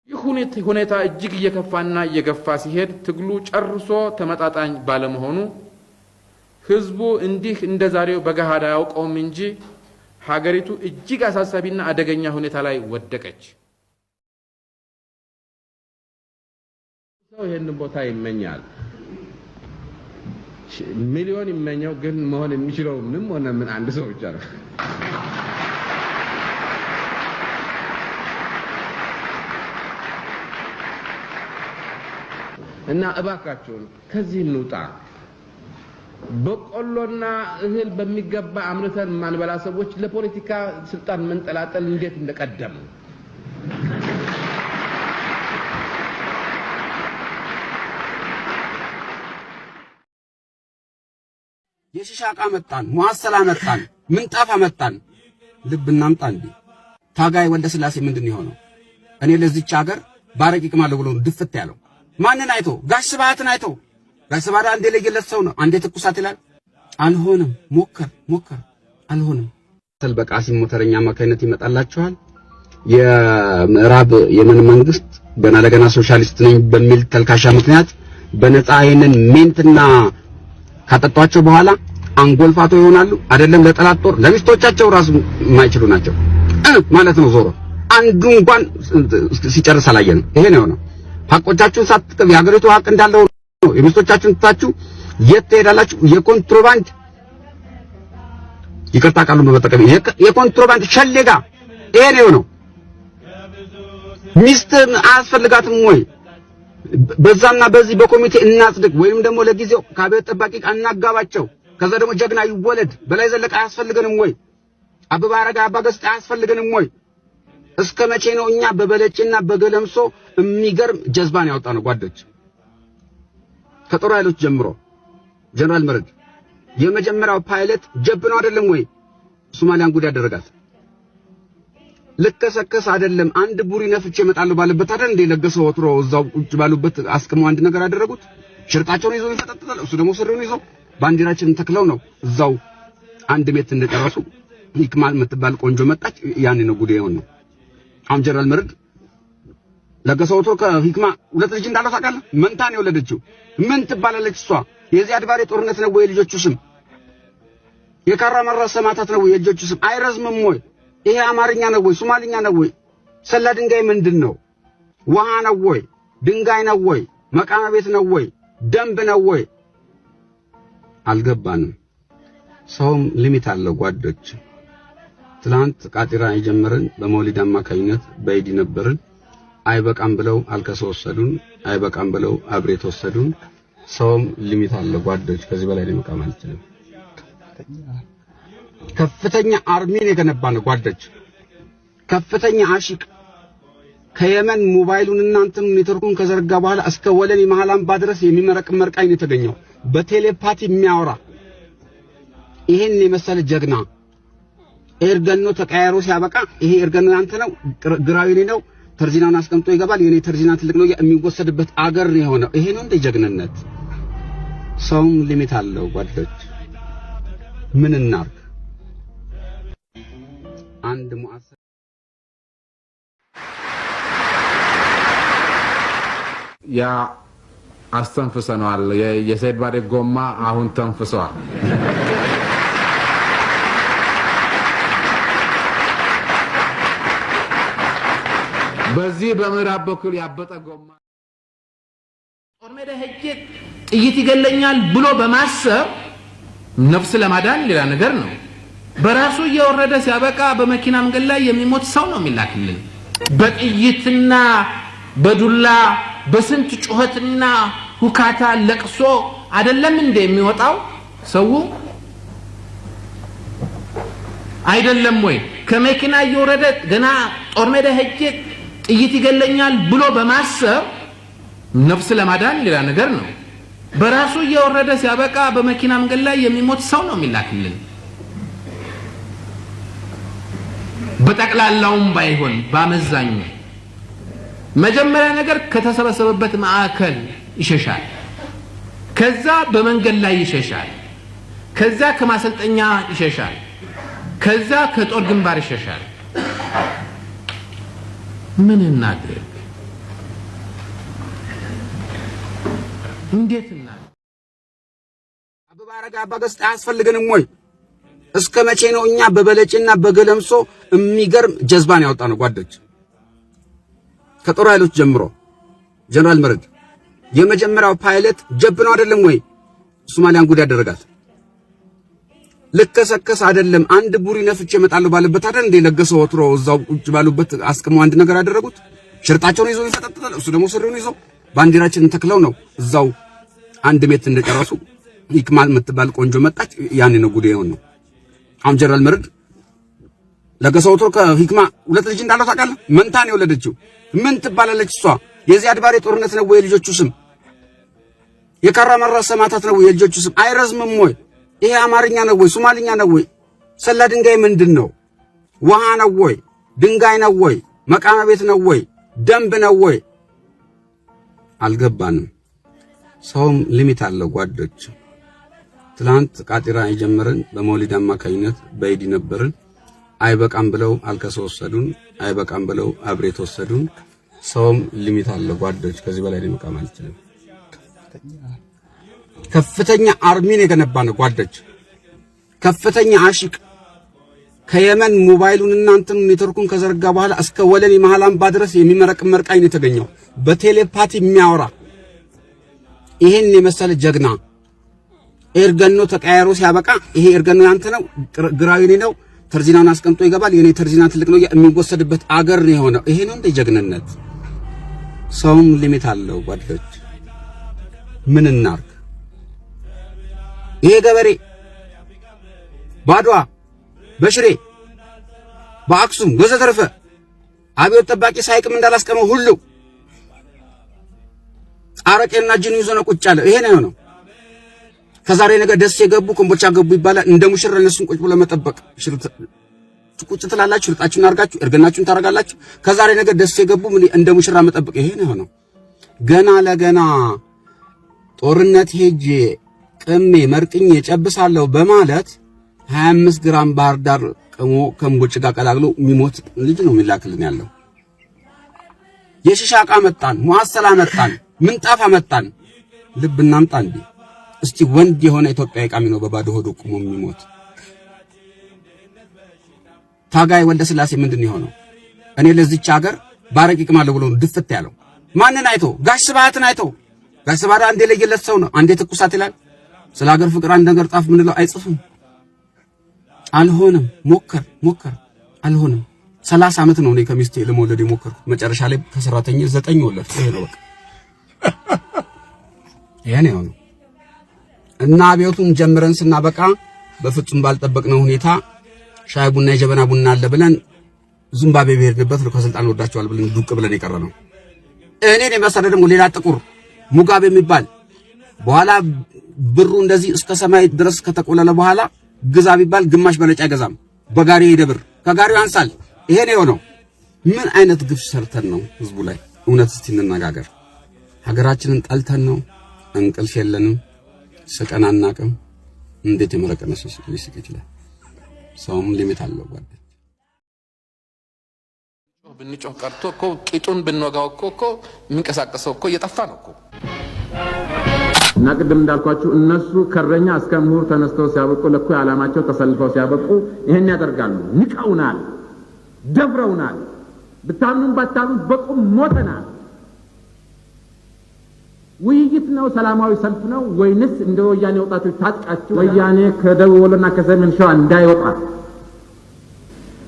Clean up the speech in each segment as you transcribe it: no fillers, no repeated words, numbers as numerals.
ሁኔታ እጅግ እየከፋና እየገፋ ሲሄድ ትግሉ ጨርሶ ተመጣጣኝ ባለመሆኑ ህዝቡ እንዲህ እንደዛሬው በገሃዳ ያውቀውም እንጂ ሀገሪቱ እጅግ አሳሳቢና አደገኛ ሁኔታ ላይ ወደቀች። ሰው ይሄንን ቦታ ይመኛል፣ ሚሊዮን ይመኛው፣ ግን መሆን የሚችለው ምንም ሆነ ምን አንድ ሰው ብቻ ነው። እና እባካችሁን ከዚህ እንውጣ። በቆሎና እህል በሚገባ አምርተን ማንበላ ሰዎች ለፖለቲካ ስልጣን መንጠላጠል እንዴት እንደቀደም የሽሻቃ መጣን፣ ሙሐሰላ መጣን፣ ምንጣፍ መጣን፣ ልብ እናምጣ እንዴ። ታጋይ ወልደ ስላሴ ምንድን የሆነው? እኔ ለዚች ሀገር ባረቂቅ ማለት ብሎ ድፍት ያለው ማንን አይቶ? ጋሽ ስብሃትን አይቶ። ጋሽ ስብሃት አንዴ ለየለት ሰው ነው፣ አንዴ ትኩሳት ይላል። አልሆነም። ሞከር አልሆነም። በቃሲም ሞተረኛ አማካይነት ይመጣላችኋል። የምዕራብ የመን መንግስት ገና ለገና ሶሻሊስት ነኝ በሚል ተልካሻ ምክንያት በነፃ ይሄንን ሜንትና ካጠጧቸው በኋላ አንጎልፋቶ ይሆናሉ። አይደለም ለጠላት ጦር ለሚስቶቻቸው ራሱ የማይችሉ ናቸው ማለት ነው። ዞሮ አንዱ እንኳን ሲጨርስ አላየንም። ይሄ ነው ሐቆቻችሁን ሳትቀበሉ የሀገሪቱ ሐቅ እንዳለው ነው። የሚስቶቻችሁን ትታችሁ የት ትሄዳላችሁ? የኮንትሮባንድ ይቅርታ ቃሉን በመጠቀም የኮንትሮባንድ ሸሌጋ ይሄ ነው። ሚስት አያስፈልጋትም ወይ? በዛና በዚህ በኮሚቴ እናጽድቅ፣ ወይም ደግሞ ለጊዜው ከቤት ጠባቂ አናጋባቸው። ከዛ ደግሞ ጀግና ይወለድ። በላይ ዘለቀ አያስፈልገንም ወይ? አበባ አረጋ አባገስጥ አያስፈልገንም ወይ? እስከ መቼ ነው እኛ በበለጭና በገለምሶ የሚገርም ጀዝባን ያወጣነው? ጓዶች ከጦር ኃይሎች ጀምሮ ጀነራል መረድ የመጀመሪያው ፓይለት ጀብ ነው አይደለም ወይ? ሶማሊያን ጉድ ያደረጋት ልከሰከስ አይደለም። አንድ ቡሪ ነፍቼ እመጣለሁ ባለበት አይደል እንደ ለገሰው ወትሮ እዛው ቁጭ ባሉበት አስቀመው አንድ ነገር አደረጉት። ሽርጣቸውን ይዘው ይፈጠጥጣሉ። እሱ ደግሞ ስሩን ይዘው ባንዲራችንን ተክለው ነው እዛው አንድ ሜት እንደጨረሱ ሂክማል የምትባል ቆንጆ መጣች። ያኔ ነው ጉድ የሆነው። አሁን ጀነራል መረድ ለገሰው ወትሮ ከሂክማ ሁለት ልጅ እንዳለው ታውቃለህ? መንታ ነው የወለደችው። ምን ትባላለች እሷ? የዚያድ ባሬ ጦርነት ነው ወይ ልጆቹ ስም? የካራ መራ ሰማታት ነው ወይ ልጆቹ ስም? አይረዝምም ወይ? ይሄ አማርኛ ነው ወይ? ሶማሊኛ ነው ወይ? ሰላ ድንጋይ ምንድነው? ውሃ ነው ወይ? ድንጋይ ነው ወይ? መቃማ ቤት ነው ወይ? ደንብ ነው ወይ? አልገባንም። ሰውም ሊሚት አለው ጓዶች። ትላንት ቃጢራ የጀመረን በመውሊድ አማካኝነት በኢዲ ነበርን። አይበቃም ብለው አልከሰ ወሰዱን። አይበቃም ብለው አብሬት ወሰዱን። ሰውም ሊሚት አለው ጓዶች። ከዚህ በላይ ለመቃም አልችልም። ከፍተኛ አርሚን የገነባነው ጓዶች፣ ከፍተኛ አሽቅ ከየመን ሞባይሉን እናንተም ኔትወርኩን ከዘረጋ በኋላ እስከ ወለኔ መሃላም ባድረስ የሚመረቅ መርቃይ ነው የተገኘው። በቴሌፓቲ የሚያወራ ይሄን የመሰለ ጀግና ኤርገኖ ተቀያይሮ ሲያበቃ ይሄ ኤርገኖ ያንተ ነው፣ ግራዊኔ ነው፣ ተርዚናውን አስቀምጦ ይገባል። የኔ ተርዚና ትልቅ ነው የሚወሰድበት አገር ነው የሆነው። ይሄ ነው እንደ ጀግንነት። ሰውም ሊሚት አለው ጓዶች። ምን እናርግ? አንድ ሙአሰ ያ አስተንፍሰናል። የሰይድ ባሬ ጎማ አሁን ተንፍሷል። በዚህ በምዕራብ በኩል ያበጠ ጎማ ጦር ሜዳ ሄጄ ጥይት ይገለኛል ብሎ በማሰብ ነፍስ ለማዳን ሌላ ነገር ነው። በራሱ እየወረደ ሲያበቃ በመኪና መንገድ ላይ የሚሞት ሰው ነው የሚላክልን። በጥይትና በዱላ በስንት ጩኸትና ሁካታ ለቅሶ አይደለም እንደ የሚወጣው ሰው አይደለም ወይ? ከመኪና እየወረደ ገና ጦር ሜዳ ሄጄ ጥይት ይገለኛል ብሎ በማሰብ ነፍስ ለማዳን ሌላ ነገር ነው። በራሱ እየወረደ ሲያበቃ በመኪና መንገድ ላይ የሚሞት ሰው ነው የሚላክልን። በጠቅላላውም ባይሆን ባመዛኙ መጀመሪያ ነገር ከተሰበሰበበት ማዕከል ይሸሻል። ከዛ በመንገድ ላይ ይሸሻል። ከዛ ከማሰልጠኛ ይሸሻል። ከዛ ከጦር ግንባር ይሸሻል። ምን እናድርግ? እንዴትና አበባ አረጋ አባገስጥ አያስፈልገንም ወይ? እስከ መቼ ነው እኛ በበለጭና በገለምሶ የሚገርም ጀዝባን ያወጣነው? ጓዶች ከጦር ኃይሎች ጀምሮ ጀነራል መርድ የመጀመሪያው ፓይለት ጀብ ነው አይደለም ወይ? ሶማሊያን ጉድ ያደረጋት ልከሰከስ አይደለም። አንድ ቡሪ ነፍቼ እመጣለሁ ባለበት አይደል እንደ ለገሰው ወትሮ እዛው ቁጭ ባሉበት አስቀመው አንድ ነገር ያደረጉት። ሽርጣቸውን ይዘው ይፈጠጥጣሉ። እሱ ደግሞ ስሪውን ይዘው ባንዲራችንን ተክለው ነው እዛው አንድ ሜት እንደጨረሱ ይክማል የምትባል ቆንጆ መጣች። ያኔ ነው ጉድ የሆነው። አሁን ጀነራል መርድ ለገሰው ወትሮ ከሂክማ ሁለት ልጅ እንዳለው ታውቃለህ? መንታ ነው የወለደችው። ምን ትባላለች እሷ? የዚህ አድባሬ ጦርነት ነው ወይ የልጆቹ ስም? የካራማራ ሰማዕታት ነው ወይ የልጆቹ ስም? አይረዝምም ወይ? ይሄ አማርኛ ነው ወይ ሶማሊኛ ነው ወይ? ሰላ ድንጋይ ምንድነው? ውሃ ነው ወይ? ድንጋይ ነው ወይ? መቃመ ቤት ነው ወይ? ደንብ ነው ወይ? አልገባንም። ሰውም ሊሚት አለው ጓዶች። ትላንት ቃጢራ የጀመረን በመውሊድ አማካኝነት በኢዲ ነበርን። አይበቃም ብለው አልከሰ ወሰዱን። አይበቃም ብለው አብሬት ወሰዱን። ሰውም ሊሚት አለው ጓዶች። ከዚህ በላይ መቃም አልችልም። ከፍተኛ አርሚን የገነባ ነው ጓዶች። ከፍተኛ አሽቅ ከየመን ሞባይሉን እናንተን ኔትወርኩን ከዘረጋ በኋላ እስከ ወለኔ መሃላምባ ድረስ የሚመረቅም መርቃይ ነው የተገኘው። በቴሌፓቲ የሚያወራ ይሄን የመሰለ ጀግና ኤርገኖ ተቀያይሮ ሲያበቃ ይሄ ኤርገኖ ያንተ ነው፣ ግራው የኔ ነው፣ ተርዚናውን አስቀምጦ ይገባል። የኔ ተርዚና ትልቅ ነው የሚወሰድበት አገር ነው የሆነው። ይሄ ነው እንደ ጀግንነት። ሰውም ሊሚት አለው ጓዶች። ምን እናርግ? ይሄ ገበሬ ባድዋ በሽሬ በአክሱም ወዘተረፈ አብዮት ጠባቂ ሳይቅም እንዳላስቀመው ሁሉ አረቄና ጅኑ ይዞ ነው ቁጭ ያለው። ይሄ ነው የሆነው። ከዛሬ ነገ ደስ የገቡ ኮምቦልቻ ገቡ ይባላል። እንደ ሙሽራ እነሱን ቁጭ ብሎ መጠበቅ። ቁጭ ትላላችሁ፣ ሽርጣችሁን አርጋችሁ እርገናችሁን ታረጋላችሁ። ከዛሬ ነገ ደስ የገቡ እንደ ሙሽራ መጠበቅ። ይሄ ነው የሆነው። ገና ለገና ጦርነት ሄጄ ቅሜ መርቅኝ ጨብሳለሁ በማለት 25 ግራም ባህር ዳር ቅሞ ከምቦጭ ጋር ቀላቅሎ የሚሞት ልጅ ነው የሚላክልን ያለው። የሽሻቃ መጣን፣ ሙሐሰላ መጣን፣ ምንጣፍ መጣን። ልብ እናምጣ እንዴ! እስቲ ወንድ የሆነ ኢትዮጵያዊ ቃሚ ነው በባዶ ሆዱ ቆሞ የሚሞት? ታጋይ ወልደ ስላሴ ምንድነው የሆነው? እኔ ለዚች ሀገር ባረቅ ይቅማለሁ ብሎ ድፍት ያለው ማንን አይቶ? ጋሽ ስብሃትን አይቶ። ጋሽ ስብሃት አንዴ ለየለት ሰው ነው፣ አንዴ ትኩሳት ይላል። ስለ ሀገር ፍቅር አንድ ነገር ጣፍ ምንለው አይጽፍም። አልሆነም። ሞከር አልሆነም። 30 ዓመት ነው እኔ ከሚስቴ ለመውለድ የሞከርኩት። መጨረሻ ላይ ከሰራተኛ 9 ወለድኩ። ይሄ ነው በቃ ይሄ ነው። እና አብዮቱን ጀምረን ስናበቃ በፍጹም ባልጠበቅነው ሁኔታ ሻይ ቡና የጀበና ቡና አለ ብለን ዚምባብዌ ብሄድንበት ከስልጣን ወዳቸዋል ብለን ዱቅ ብለን የቀረነው። እኔን የመሰለ ደግሞ ሌላ ጥቁር ሙጋቤ የሚባል በኋላ ብሩ እንደዚህ እስከ ሰማይ ድረስ ከተቆለለ በኋላ ግዛ ቢባል ግማሽ በነጭ አይገዛም። በጋሪ ይደብር ከጋሪው አንሳል። ይሄ ነው የሆነው። ምን አይነት ግፍ ሰርተን ነው ህዝቡ ላይ? እውነት እስቲ እንነጋገር። ሀገራችንን ጠልተን ነው? እንቅልፍ የለንም፣ ስቀን አናቅም። እንዴት የመረቀነ ሰው ሊስቅ ይችላል? ሰውም ሊሚት አለው ጓደኛ። ብንጮህ ቀርቶ እኮ ቂጡን ብንወጋው እኮ የሚንቀሳቀሰው እኮ እየጠፋ ነው እኮ። እና ቅድም እንዳልኳችሁ እነሱ ከረኛ እስከ ምሁር ተነስተው ሲያበቁ ለኮ ዓላማቸው ተሰልፈው ሲያበቁ ይሄን ያደርጋሉ። ንቀውናል፣ ደብረውናል። ብታምኑም ባታምኑ በቁም ሞተናል። ውይይት ነው? ሰላማዊ ሰልፍ ነው ወይንስ እንደ ወያኔ ወጣቶች ታጥቃችሁ ወያኔ ከደቡብ ወሎና ከሰሜን ሸዋ እንዳይወጣ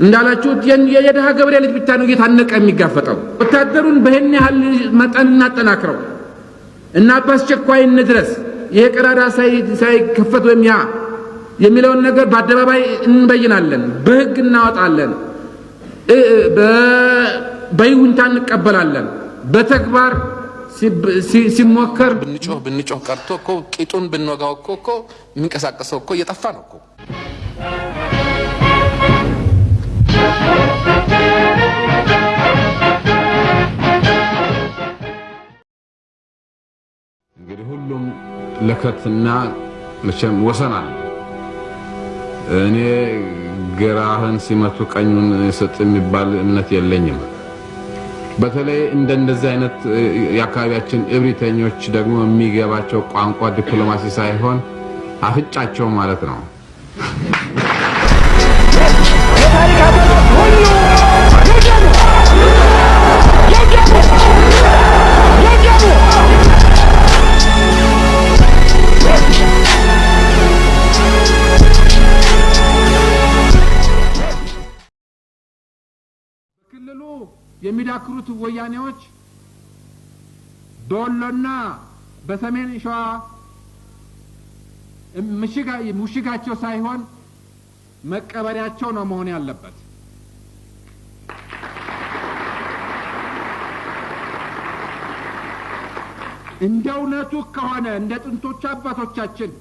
እንዳላችሁት የደሃ ገበሬ ልጅ ብቻ ነው እየታነቀ የሚጋፈጠው? ወታደሩን በህን ያህል መጠን እናጠናክረው እና በአስቸኳይ እንድረስ። ይሄ ቀዳዳ ሳይከፈት ወይም ያ የሚለውን ነገር በአደባባይ እንበይናለን፣ በህግ እናወጣለን፣ በይሁንታ እንቀበላለን። በተግባር ሲሞከር ብንጮህ ቀርቶ እኮ ቂጡን ብንወጋው እኮ የሚንቀሳቀሰው እኮ እየጠፋ ነው እኮ። እንግዲህ ሁሉም ለከትና መቼም ወሰን አለ። እኔ ግራህን ሲመቱ ቀኙን ስጥ የሚባል እምነት የለኝም። በተለይ እንደዚህ አይነት የአካባቢያችን እብሪተኞች ደግሞ የሚገባቸው ቋንቋ ዲፕሎማሲ ሳይሆን አፍጫቸው ማለት ነው። በክልሉ የሚዳክሩት ወያኔዎች ዶሎና በሰሜን ሸዋ ሙሽጋቸው ሳይሆን መቀበሪያቸው ነው መሆን ያለበት። እንደውነቱ ከሆነ እንደ ጥንቶች አባቶቻችን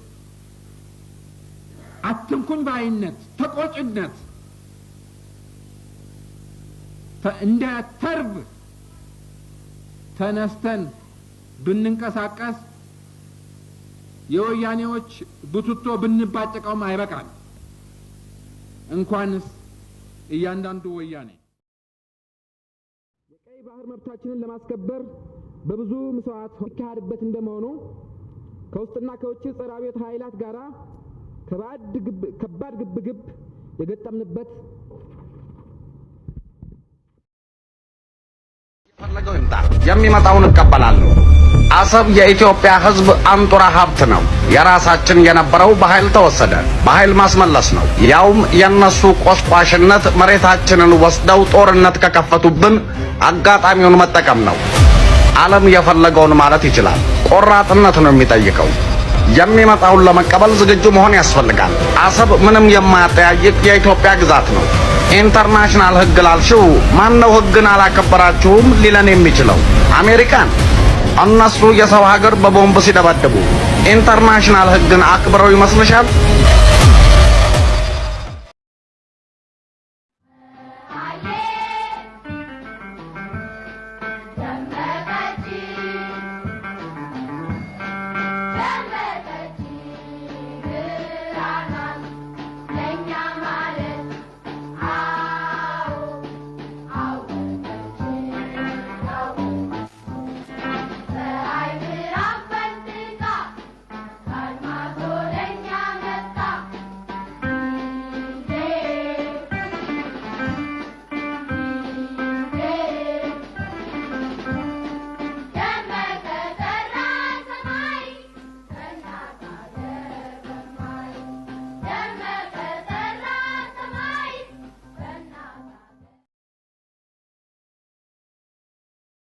አትንኩኝ ባይነት፣ ተቆጭነት እንደ ተርብ ተነስተን ብንንቀሳቀስ የወያኔዎች ቡትቶ ብንባጨቀውም አይበቃል። እንኳንስ እያንዳንዱ ወያኔ የቀይ ባህር መብታችንን ለማስከበር በብዙ መስዋዕት ይካሄድበት እንደመሆኑ ከውስጥና ከውጭ ጸረ አብዮት ኃይላት ጋራ ከባድ ግብግብ የገጠምንበት ፈለገው ይምጣ የሚመጣውን እቀበላለሁ። አሰብ የኢትዮጵያ ሕዝብ አንጡራ ሀብት ነው። የራሳችን የነበረው በኃይል ተወሰደ። በኃይል ማስመለስ ነው። ያውም የነሱ ቆስቋሽነት መሬታችንን ወስደው ጦርነት ከከፈቱብን አጋጣሚውን መጠቀም ነው። ዓለም የፈለገውን ማለት ይችላል። ቆራጥነት ነው የሚጠይቀው። የሚመጣውን ለመቀበል ዝግጁ መሆን ያስፈልጋል። አሰብ ምንም የማያጠያይቅ የኢትዮጵያ ግዛት ነው። ኢንተርናሽናል ሕግ ላልሽው ማነው ሕግን አላከበራችሁም ሊለን የሚችለው? አሜሪካን። እነሱ የሰው ሀገር በቦምብ ሲደበድቡ ኢንተርናሽናል ሕግን አክብረው ይመስልሻል?